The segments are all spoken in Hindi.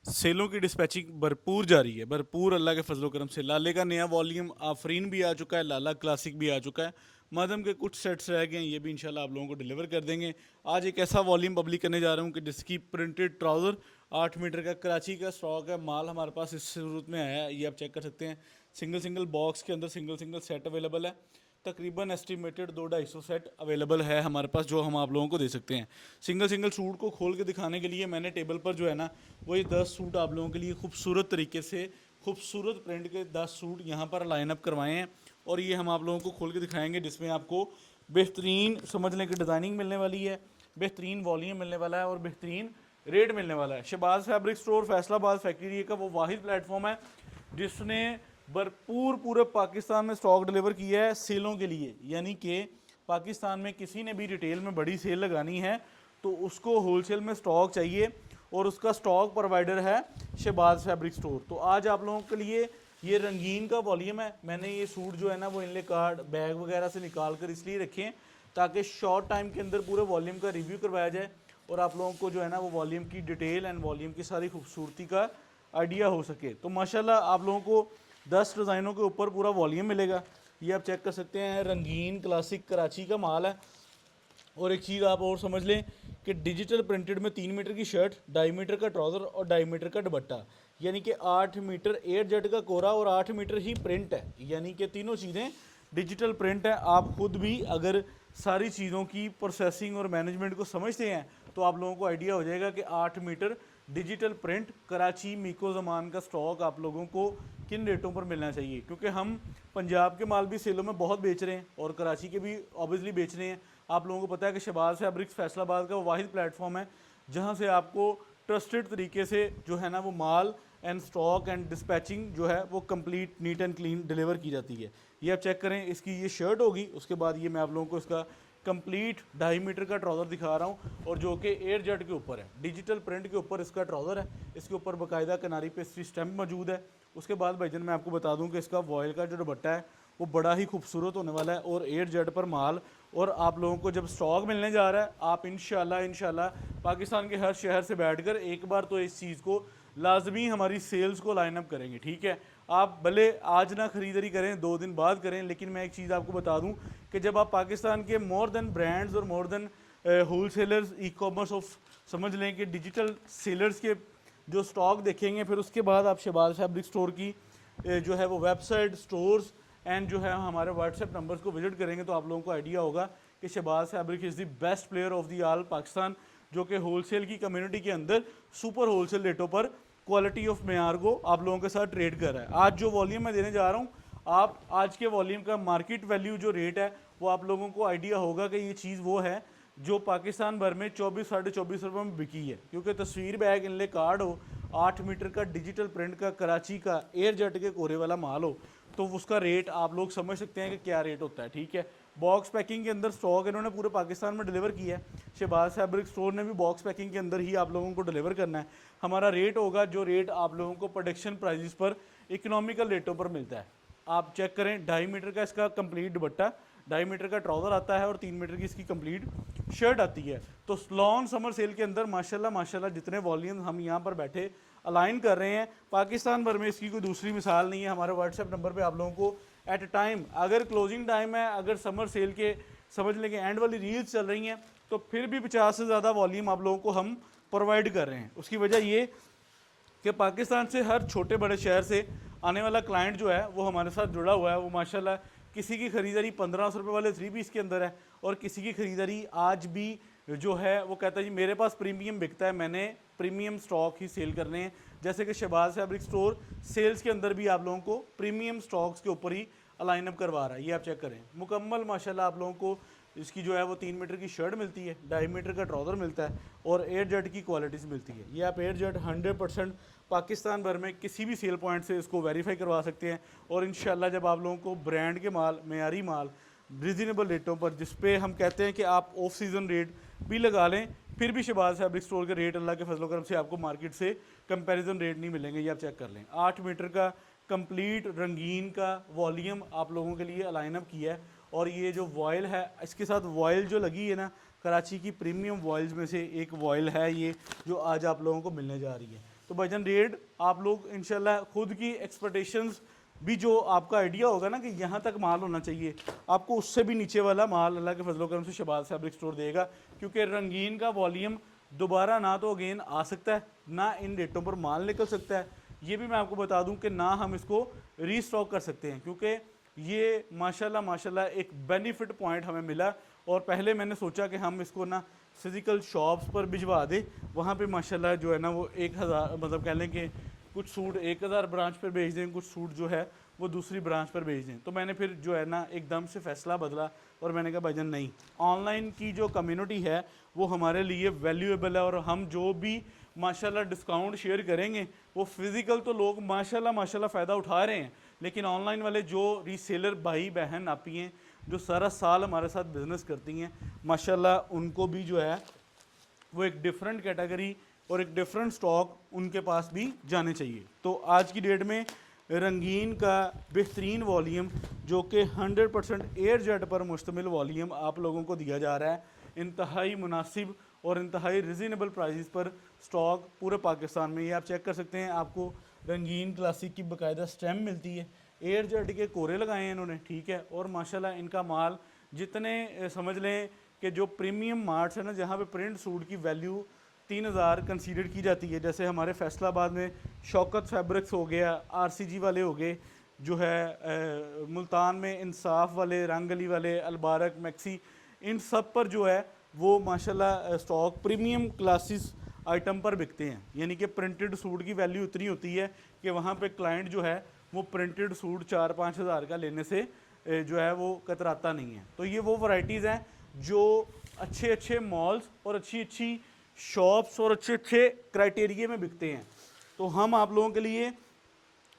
सेलों की डिस्पैचिंग भरपूर जारी है, भरपूर अल्लाह के फजलो करम से। लाले का नया वॉल्यूम आफरीन भी आ चुका है, लाला क्लासिक भी आ चुका है। मादम के कुछ सेट्स रह गए हैं, ये भी इंशाल्लाह आप लोगों को डिलीवर कर देंगे। आज एक ऐसा वॉल्यूम पब्लिक करने जा रहा हूँ कि जिसकी प्रिंटेड ट्राउज़र 8 मीटर का कराची का स्टॉक है। माल हमारे पास इस सूरत में आया है, ये आप चेक कर सकते हैं। सिंगल सिंगल बॉक्स के अंदर सिंगल सिंगल सेट अवेलेबल है। तकरीबन एस्टिमेटेड 200-250 सेट अवेलेबल है हमारे पास, जो हम आप लोगों को दे सकते हैं। सिंगल सिंगल सूट को खोल के दिखाने के लिए मैंने टेबल पर जो है ना, वो ये 10 सूट आप लोगों के लिए खूबसूरत तरीके से, खूबसूरत प्रिंट के 10 सूट यहाँ पर लाइन अप करवाए हैं। और ये हम आप लोगों को खोल के दिखाएंगे, जिसमें आपको बेहतरीन समझ लें कि डिज़ाइनिंग मिलने वाली है, बेहतरीन वॉल्यूम मिलने वाला है और बेहतरीन रेट मिलने वाला है। Shahbaz fabric store Faisalabad factory का वो वाहिद प्लेटफॉर्म है जिसने भरपूर पूरे पाकिस्तान में स्टॉक डिलीवर किया है सेलों के लिए। यानी कि पाकिस्तान में किसी ने भी रिटेल में बड़ी सेल लगानी है तो उसको होलसेल में स्टॉक चाहिए, और उसका स्टॉक प्रोवाइडर है शहबाज फैब्रिक स्टोर। तो आज आप लोगों के लिए ये रंगीन का वॉल्यूम है। मैंने ये सूट जो है ना वो इनले कार्ड बैग वगैरह से निकाल कर इसलिए रखे हैं ताकि शॉर्ट टाइम के अंदर पूरे वॉल्यूम का रिव्यू करवाया जाए और आप लोगों को जो है ना वो वॉल्यूम की डिटेल एंड वॉल्यूम की सारी खूबसूरती का आइडिया हो सके। तो माशाल्लाह आप लोगों को 10 डिज़ाइनों के ऊपर पूरा वॉल्यूम मिलेगा। ये आप चेक कर सकते हैं, रंगीन क्लासिक कराची का माल है। और एक चीज़ आप और समझ लें कि डिजिटल प्रिंटेड में 3 मीटर की शर्ट, 2.5 मीटर का ट्राउज़र और 2.5 मीटर का दुपट्टा, यानी कि 8 मीटर एयर जेट का कोरा और 8 मीटर ही प्रिंट है। यानी कि तीनों चीज़ें डिजिटल प्रिंट है। आप खुद भी अगर सारी चीज़ों की प्रोसेसिंग और मैनेजमेंट को समझते हैं तो आप लोगों को आइडिया हो जाएगा कि 8 मीटर डिजिटल प्रिंट कराची मीको ज़मान का स्टॉक आप लोगों को किन रेटों पर मिलना चाहिए। क्योंकि हम पंजाब के माल भी सेलों में बहुत बेच रहे हैं और कराची के भी ऑब्वियसली बेच रहे हैं। आप लोगों को पता है कि शहबाज फैब्रिक्स फैसलाबाद का वाहिद प्लेटफॉर्म है जहां से आपको ट्रस्टेड तरीके से जो है ना वो माल एंड स्टॉक एंड डिस्पैचिंग जो है वो complete neat and clean deliver की जाती है। ये आप चेक करें, इसकी ये शर्ट होगी, उसके बाद ये मैं आप लोगों को इसका कंप्लीट 2.5 मीटर का ट्राउज़र दिखा रहा हूँ और जो कि एयर जेट के ऊपर है, डिजिटल प्रिंट के ऊपर इसका ट्राउज़र है। इसके ऊपर बाकायदा किनारी पे स्टैम्प मौजूद है। उसके बाद भाईजान मैं आपको बता दूं कि इसका वॉयल का जो दुपट्टा है वो बड़ा ही खूबसूरत होने वाला है और एयर जेट पर माल। और आप लोगों को जब स्टॉक मिलने जा रहा है, आप इंशाल्लाह पाकिस्तान के हर शहर से बैठकर एक बार तो इस चीज़ को लाजमी हमारी सेल्स को लाइन अप करेंगे, ठीक है। आप भले आज ना ख़रीदारी करें, 2 दिन बाद करें, लेकिन मैं एक चीज़ आपको बता दूं कि जब आप पाकिस्तान के मोर देन ब्रांड्स और more than wholesalers e commerce of समझ लें कि डिजिटल सेलर्स के जो स्टॉक देखेंगे, फिर उसके बाद आप शहबाज फैब्रिक स्टोर की जो है वो वेबसाइट, स्टोर्स एंड जो है हमारे व्हाट्सएप नंबर्स को विजिट करेंगे तो आप लोगों को आइडिया होगा कि शहबाज फैब्रिक is the best player of the all Pakistan, जो कि होलसेल की कम्युनिटी के अंदर सुपर होलसेल रेटों पर क्वालिटी ऑफ मेयार को आप लोगों के साथ ट्रेड कर रहा है। आज जो वॉल्यूम मैं देने जा रहा हूँ, आप आज के वॉल्यूम का मार्केट वैल्यू जो रेट है वो आप लोगों को आइडिया होगा कि ये चीज़ वो है जो पाकिस्तान भर में 24-24.5 रुपये में बिकी है। क्योंकि तस्वीर बैग इनले कार्ड हो, 8 मीटर का डिजिटल प्रिंट का कराची का एयर जेट के कोरे वाला माल हो, तो उसका रेट आप लोग समझ सकते हैं कि क्या रेट होता है, ठीक है। बॉक्स पैकिंग के अंदर स्टॉक इन्होंने पूरे पाकिस्तान में डिलीवर किया है। शहबाज फैब्रिक स्टोर ने भी बॉक्स पैकिंग के अंदर ही आप लोगों को डिलीवर करना है। हमारा रेट होगा जो रेट आप लोगों को प्रोडक्शन प्राइजेस पर इकोनॉमिकल रेटों पर मिलता है। आप चेक करें, 2.5 मीटर का इसका कंप्लीट दुपट्टा, 2.5 मीटर का ट्राउज़र आता है और 3 मीटर की इसकी कंप्लीट शर्ट आती है। तो लॉन्ग समर सेल के अंदर माशाल्लाह जितने वॉल्यूम हम यहाँ पर बैठे अलाइन कर रहे हैं, पाकिस्तान भर में इसकी कोई दूसरी मिसाल नहीं है। हमारे व्हाट्सएप नंबर पे आप लोगों को एट अ टाइम, अगर क्लोजिंग टाइम है, अगर समर सेल के समझ लें कि एंड वाली रील्स चल रही हैं, तो फिर भी 50 से ज़्यादा वॉल्यूम आप लोगों को हम प्रोवाइड कर रहे हैं। उसकी वजह ये कि पाकिस्तान से हर छोटे बड़े शहर से आने वाला क्लाइंट जो है वो हमारे साथ जुड़ा हुआ है। वो माशाल्लाह किसी की ख़रीदारी 1500 रुपये वाले 3 पीस के अंदर है और किसी की ख़रीदारी आज भी जो है वो कहता है जी मेरे पास प्रीमियम बिकता है, मैंने प्रीमियम स्टॉक ही सेल करने हैं। जैसे कि शहबाज फैब्रिक स्टोर सेल्स के अंदर भी आप लोगों को प्रीमियम स्टॉक्स के ऊपर ही अलाइन अप करवा रहा है। ये आप चेक करें, मुकम्मल माशाल्लाह आप लोगों को इसकी जो है वो 3 मीटर की शर्ट मिलती है, 2.5 मीटर का ट्राउज़र मिलता है और एयर जेट की क्वालिटीज़ मिलती है। ये आप एयर जेट 100% पाकिस्तान भर में किसी भी सेल पॉइंट से इसको वेरीफाई करवा सकते हैं। और इंशाल्लाह जब आप लोगों को ब्रांड के माल, मेयारी माल रिजनेबल रेटों पर, जिस पे हम कहते हैं कि आप ऑफ सीज़न रेट भी लगा लें, फिर भी शहबाज फैब्रिक स्टोर के रेट अल्लाह के फजल करम से आपको मार्केट से कंपैरिजन रेट नहीं मिलेंगे। ये आप चेक कर लें, 8 मीटर का कंप्लीट रंगीन का वॉल्यूम आप लोगों के लिए अलाइन अप किया है। और ये जो वॉयल है, इसके साथ वॉयल जो लगी है ना, कराची की प्रीमियम वॉयल्स में से एक वॉयल है ये, जो आज आप लोगों को मिलने जा रही है। तो भाईजान रेट आप लोग इंशाल्लाह खुद की एक्सपेक्टेशंस भी जो आपका आइडिया होगा ना कि यहाँ तक माल होना चाहिए, आपको उससे भी नीचे वाला माल अल्लाह के फजलो करम से शहबाज फैब्रिक स्टोर देगा, क्योंकि रंगीन का वॉल्यूम दोबारा ना तो अगेन आ सकता है, ना इन रेटों पर माल निकल सकता है। ये भी मैं आपको बता दूं कि ना हम इसको रीस्टॉक कर सकते हैं, क्योंकि ये माशाल्लाह माशाल्लाह एक बेनिफिट पॉइंट हमें मिला। और पहले मैंने सोचा कि हम इसको ना फिज़िकल शॉप्स पर भिजवा दें, वहाँ पे माशाल्लाह जो है ना वो 1000 मतलब कह लें कि कुछ सूट 1000 ब्रांच पर भेज दें, कुछ सूट जो है वो दूसरी ब्रांच पर भेज दें। तो मैंने फिर जो है ना एकदम से फ़ैसला बदला और मैंने कहा भाईजान नहीं, ऑनलाइन की जो कम्युनिटी है वो हमारे लिए वैल्यूएबल है, और हम जो भी माशाल्लाह डिस्काउंट शेयर करेंगे वो फ़िज़िकल तो लोग माशाल्लाह माशाल्लाह फ़ायदा उठा रहे हैं, लेकिन ऑनलाइन वाले जो रीसेलर भाई बहन आपी हैं जो सारा साल हमारे साथ बिज़नेस करती हैं माशाल्लाह, उनको भी जो है वो एक डिफरेंट कैटेगरी और एक डिफरेंट स्टॉक उनके पास भी जाने चाहिए। तो आज की डेट में रंगीन का बेहतरीन वॉल्यूम जो कि 100% एयर जेट पर मुश्तमिल वॉल्यूम आप लोगों को दिया जा रहा है, इंतहाई मुनासिब और इंतहाई रिजनेबल प्राइस पर स्टॉक पूरे पाकिस्तान में। ये आप चेक कर सकते हैं, आपको रंगीन क्लासिक की बाकायदा स्टैम्प मिलती है, एयर जेट के कोरे लगाए हैं इन्होंने, ठीक है। और माशाल्लाह इनका माल जितने समझ लें कि जो प्रीमियम मार्ट्स है ना, जहाँ पे प्रिंट सूट की वैल्यू 3000 कंसीडर की जाती है, जैसे हमारे फैसलाबाद में शौकत फैब्रिक्स हो गया, आरसीजी वाले हो गए, जो है मुल्तान में इंसाफ वाले, रंगली वाले, अलबारक, मैक्सी, इन सब पर जो है वो माशाल्लाह स्टॉक प्रीमियम क्लासेस आइटम पर बिकते हैं। यानी कि प्रिंटेड सूट की वैल्यू इतनी होती है कि वहाँ पे क्लाइंट जो है वो प्रिंटेड सूट 4-5 हज़ार का लेने से जो है वो कतराता नहीं है। तो ये वो वैरायटीज़ हैं जो अच्छे अच्छे मॉल्स और अच्छी अच्छी शॉप्स और अच्छे अच्छे क्राइटेरिया में बिकते हैं। तो हम आप लोगों के लिए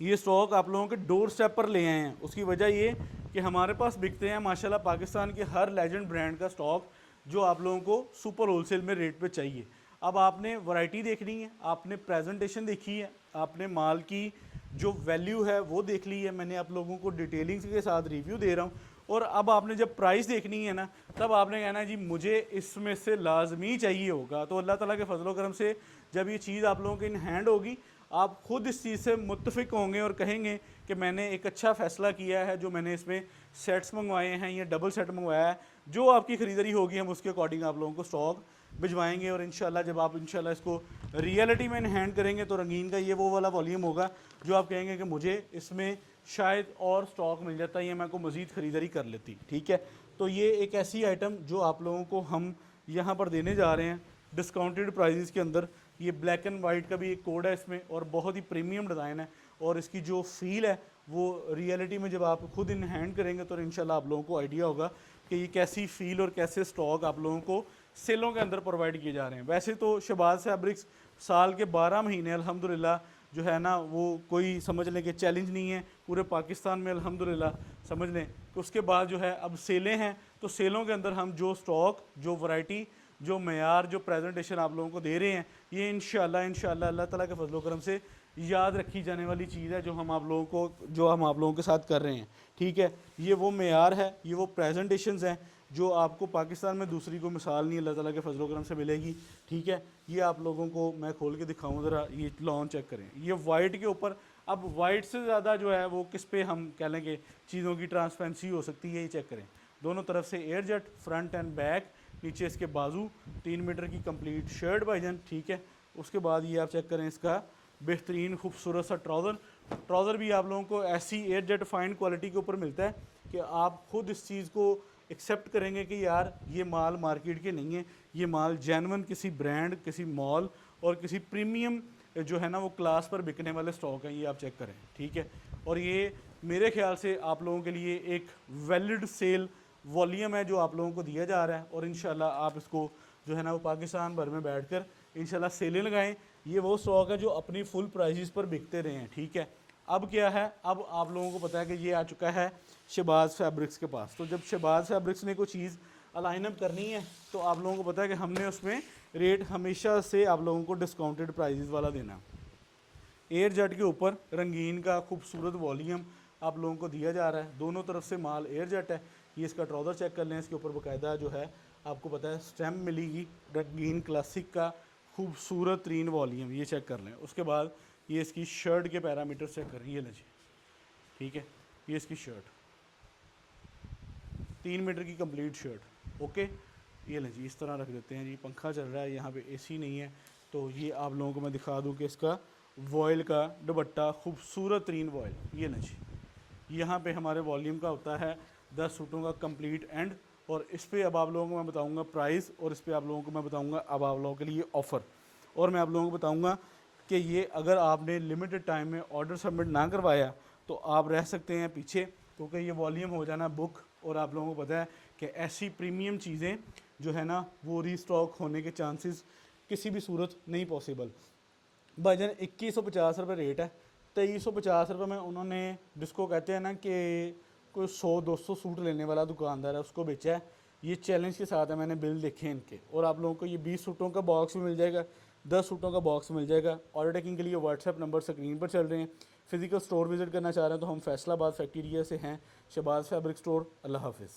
ये स्टॉक आप लोगों के डोर स्टेप पर ले आए हैं। उसकी वजह ये कि हमारे पास बिकते हैं माशाल्लाह पाकिस्तान के हर लेजेंड ब्रांड का स्टॉक, जो आप लोगों को सुपर होलसेल में रेट पे चाहिए। अब आपने वैरायटी देखनी है, आपने प्रेजेंटेशन देखी है, आपने माल की जो वैल्यू है वो देख ली है, मैंने आप लोगों को डिटेलिंग्स के साथ रिव्यू दे रहा हूँ। और अब आपने जब प्राइस देखनी है ना, तब आपने कहना है जी मुझे इसमें से लाजमी चाहिए होगा। तो अल्लाह ताला के फजलो करम से जब ये चीज़ आप लोगों के इन हैंड होगी, आप खुद इस चीज़ से मुत्तफिक होंगे और कहेंगे कि मैंने एक अच्छा फ़ैसला किया है, जो मैंने इसमें सेट्स मंगवाए हैं, ये डबल सेट मंगवाया है। जो आपकी ख़रीदारी होगी हम उसके अकॉर्डिंग आप लोगों को स्टॉक भिजवाएंगे। और इंशाल्लाह जब आप इंशाल्लाह इसको रियलिटी में इन हैंड करेंगे तो रंगीन का ये वो वाला वॉल्यूम होगा जो आप कहेंगे कि मुझे इसमें शायद और स्टॉक मिल जाता है या मैं को मज़ीद ख़रीदारी कर लेती, ठीक है। तो ये एक ऐसी आइटम जो आप लोगों को हम यहाँ पर देने जा रहे हैं डिस्काउंटेड प्राइजेस के अंदर। ये ब्लैक एंड वाइट का भी एक कोड है इसमें, और बहुत ही प्रीमियम डिज़ाइन है, और इसकी जो फील है वो रियलिटी में जब आप खुद इन हैंड करेंगे तो इंशाल्लाह आप लोगों को आइडिया होगा कि ये कैसी फ़ील और कैसे स्टॉक आप लोगों को सेलों के अंदर प्रोवाइड किए जा रहे हैं। वैसे तो शहबाज फैब्रिक्स साल के 12 महीने अल्हम्दुलिल्लाह जो है ना वो कोई समझ लें कि चैलेंज नहीं है पूरे पाकिस्तान में, अल्हम्दुलिल्लाह समझ लें कि उसके बाद जो है अब सेलें हैं, तो सेलों के अंदर हम जो स्टॉक, जो वैरायटी, जो मयार, जो प्रेजेंटेशन आप लोगों को दे रहे हैं, ये इंशाल्लाह अल्लाह ताला के फजलो करम से याद रखी जाने वाली चीज़ है जो हम आप लोगों के साथ कर रहे हैं, ठीक है। ये वो मयार है, ये वो प्रेजेंटेशंस हैं जो आपको पाकिस्तान में दूसरी को मिसाल नहीं अल्लाह ताला के फजलो करम से मिलेगी, ठीक है। ये आप लोगों को मैं खोल के दिखाऊँ ज़रा, ये लॉन चेक करें, ये वाइट के ऊपर। अब वाइट से ज़्यादा जो है वो किस पे हम कह लें कि चीज़ों की ट्रांसपेरेंसी हो सकती है, ये चेक करें। दोनों तरफ से air jet, front end back, नीचे इसके बाजू, 3 मीटर की कंप्लीट शर्ट भाईजान, ठीक है। उसके बाद ये आप चेक करें इसका बेहतरीन खूबसूरत सा ट्राउज़र भी आप लोगों को ऐसी एयर जेट फाइन क्वालिटी के ऊपर मिलता है कि आप खुद इस चीज़ को एक्सेप्ट करेंगे कि यार ये माल मार्केट के नहीं है, ये माल जेन्युइन किसी ब्रांड, किसी मॉल और किसी प्रीमियम जो है ना वो क्लास पर बिकने वाले स्टॉक हैं। ये आप चेक करें, ठीक है। और ये मेरे ख्याल से आप लोगों के लिए एक वैलिड सेल वॉल्यूम है जो आप लोगों को दिया जा रहा है, और इंशाल्लाह आप इसको जो है ना वो पाकिस्तान भर में बैठकर इंशाल्लाह सेलें लगाएं। ये वो स्टॉक है जो अपनी फुल प्राइजेस पर बिकते रहे हैं, ठीक है। अब क्या है, अब आप लोगों को पता है कि ये आ चुका है शहबाज फैब्रिक्स के पास। तो जब शहबाज फैब्रिक्स ने कोई चीज़ अलाइनअप करनी है तो आप लोगों को पता है कि हमने उसमें रेट हमेशा से आप लोगों को डिस्काउंटेड प्राइजेस वाला देना है। एयर जेट के ऊपर रंगीन का खूबसूरत वॉल्यूम आप लोगों को दिया जा रहा है, दोनों तरफ से माल एयर जेट है। ये इसका ट्राउज़र चेक कर लें, इसके ऊपर बाकायदा जो है आपको पता है स्टैम्प मिलेगी रंगीन क्लासिक का खूबसूरत तरीन वॉल्यूम, ये चेक कर लें। उसके बाद ये इसकी शर्ट के पैरामीटर चेक कर, ये लें जी, ठीक है, ये इसकी शर्ट 3 मीटर की कंप्लीट शर्ट, ओके। ये लें जी, इस तरह रख देते हैं जी। पंखा चल रहा है, यहाँ पे एसी नहीं है, तो ये आप लोगों को मैं दिखा दूँ कि इसका वॉयल का दुपट्टा खूबसूरत तरीन वॉयल, ये लें जी। यहाँ पे हमारे वॉल्यूम का होता है 10 सूटों का कंप्लीट एंड। और इस पे अब आप लोगों को मैं बताऊंगा प्राइस, और इस पे आप लोगों को मैं बताऊंगा अब आप लोगों के लिए ऑफ़र। और मैं आप लोगों को बताऊंगा कि ये अगर आपने लिमिटेड टाइम में ऑर्डर सबमिट ना करवाया तो आप रह सकते हैं पीछे, क्योंकि ये वॉल्यूम हो जाना बुक। और आप लोगों को पता है कि ऐसी प्रीमियम चीज़ें जो है ना वो रीस्टॉक होने के चांसेस किसी भी सूरत नहीं पॉसिबल। भाईजान 2150 रुपये रेट है, 2350 रुपये में उन्होंने, जिसको कहते हैं ना कि कोई 100-200 सूट लेने वाला दुकानदार है, उसको बेचा है। ये चैलेंज के साथ है, मैंने बिल देखे हैं इनके। और आप लोगों को ये 20 सूटों का बॉक्स भी मिल जाएगा, 10 सूटों का बॉक्स मिल जाएगा। ऑर्डर टेकिंग के लिए व्हाट्सएप नंबर स्क्रीन पर चल रहे हैं। फिजिकल स्टोर विजिट करना चाह रहे हैं तो हम फैसलाबाद फैक्ट्री एरिया से हैं, शहबाज फैब्रिक स्टोर। अल्लाह हाफिज़।